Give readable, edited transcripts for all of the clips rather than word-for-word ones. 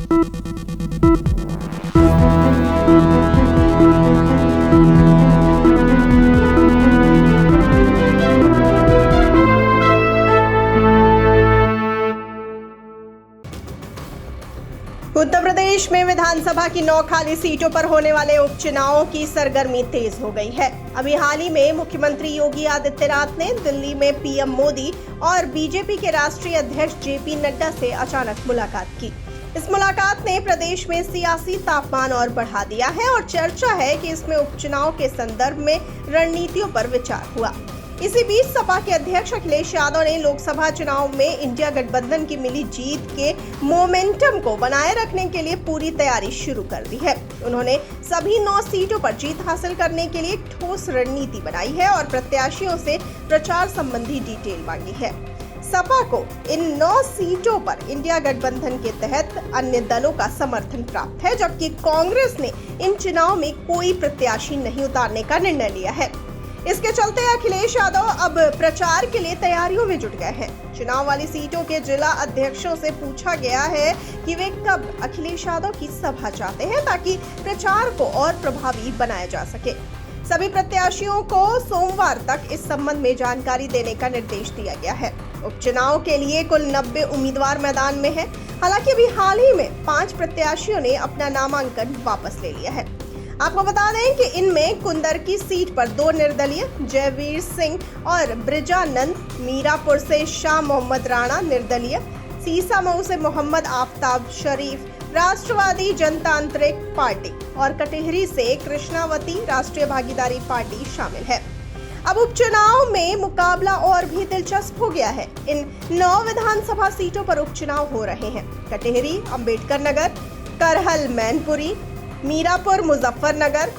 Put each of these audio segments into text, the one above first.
उत्तर प्रदेश में विधानसभा की 9 खाली सीटों पर होने वाले उपचुनावों की सरगर्मी तेज हो गई है। अभी हाल ही में मुख्यमंत्री योगी आदित्यनाथ ने दिल्ली में पीएम मोदी और बीजेपी के राष्ट्रीय अध्यक्ष जेपी नड्डा से अचानक मुलाकात की। इस मुलाकात ने प्रदेश में सियासी तापमान और बढ़ा दिया है और चर्चा है कि इसमें उपचुनाव के संदर्भ में रणनीतियों पर विचार हुआ। इसी बीच सपा के अध्यक्ष अखिलेश यादव ने लोकसभा चुनाव में इंडिया गठबंधन की मिली जीत के मोमेंटम को बनाए रखने के लिए पूरी तैयारी शुरू कर दी है। उन्होंने सभी 9 सीटों पर जीत हासिल करने के लिए एक ठोस रणनीति बनाई है और प्रत्याशियों से प्रचार संबंधी डिटेल मांगी है। सपा को इन 9 सीटों पर इंडिया गठबंधन के तहत अन्य दलों का समर्थन प्राप्त है, जबकि कांग्रेस ने इन चुनाव में कोई प्रत्याशी नहीं उतारने का निर्णय लिया है। इसके चलते अखिलेश यादव अब प्रचार के लिए तैयारियों में जुट गए हैं। चुनाव वाली सीटों के जिला अध्यक्षों से पूछा गया है कि वे कब अखिलेश यादव की सभा चाहते हैं ताकि प्रचार को और प्रभावी बनाया जा सके। सभी प्रत्याशियों को सोमवार तक इस संबंध में जानकारी देने का निर्देश दिया गया है। उपचुनाव के लिए कुल 90 उम्मीदवार मैदान में हैं। हालांकि अभी हाल ही में 5 प्रत्याशियों ने अपना नामांकन वापस ले लिया है। आपको बता दें कि इनमें कुंदर की सीट पर 2 निर्दलीय जयवीर सिंह और ब्रिजानंद, मीरापुर से शाह मोहम्मद राणा निर्दलीय, सीसामऊ से मोहम्मद आफ्ताब शरीफ राष्ट्रवादी जनतांत्रिक पार्टी और कटेहरी से कृष्णावती राष्ट्रीय भागीदारी पार्टी शामिल है। अब उपचुनाव में मुकाबला और भी दिलचस्प हो गया है। इन 9 विधानसभा सीटों पर उपचुनाव हो रहे हैं। कटेहरी अंबेडकर नगर, करहल मैनपुरी, मीरापुर मुजफ्फरनगर,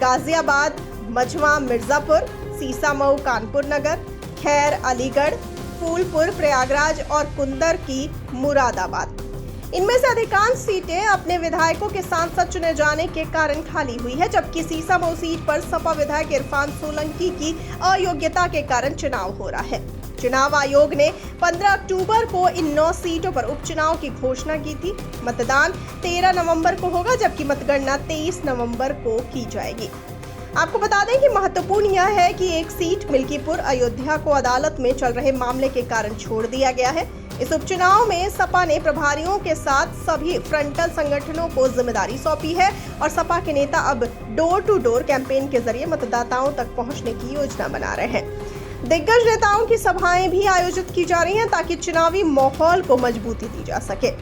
गाजियाबाद मझवा मिर्जापुर, सीसामऊ कानपुर नगर, खैर अलीगढ़, फूलपुर प्रयागराज और कुंदर की मुरादाबाद। इनमें से अधिकांश सीटें अपने विधायकों के सांसद चुने जाने के कारण खाली हुई है, जबकि सीसामऊ सीट पर सपा विधायक इरफान सोलंकी की अयोग्यता के कारण चुनाव हो रहा है। चुनाव आयोग ने 15 अक्टूबर को इन 9 सीटों पर उपचुनाव की घोषणा की थी। मतदान 13 नवंबर को होगा, जबकि मतगणना 23 नवंबर को की जाएगी। आपको बता दें कि महत्वपूर्ण यह है कि एक सीट मिल्कीपुर अयोध्या को अदालत में चल रहे मामले के कारण छोड़ दिया गया है। इस उपचुनाव में सपा ने प्रभारियों के साथ सभी फ्रंटल संगठनों को जिम्मेदारी सौंपी है और सपा के नेता अब डोर टू डोर कैंपेन के जरिए मतदाताओं तक पहुंचने की योजना बना रहे हैं। दिग्गज नेताओं की सभाएं भी आयोजित की जा रही हैं ताकि चुनावी माहौल को मजबूती दी जा सके।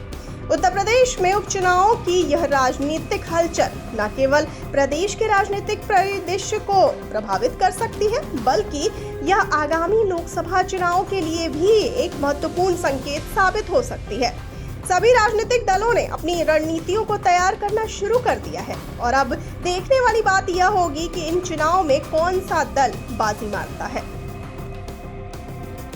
उत्तर प्रदेश में उपचुनावों की यह राजनीतिक हलचल न केवल प्रदेश के राजनीतिक परिदृश्य को प्रभावित कर सकती है, बल्कि यह आगामी लोकसभा चुनाव के लिए भी एक महत्वपूर्ण संकेत साबित हो सकती है। सभी राजनीतिक दलों ने अपनी रणनीतियों को तैयार करना शुरू कर दिया है और अब देखने वाली बात यह होगी कि इन चुनाव में कौन सा दल बाजी मारता है।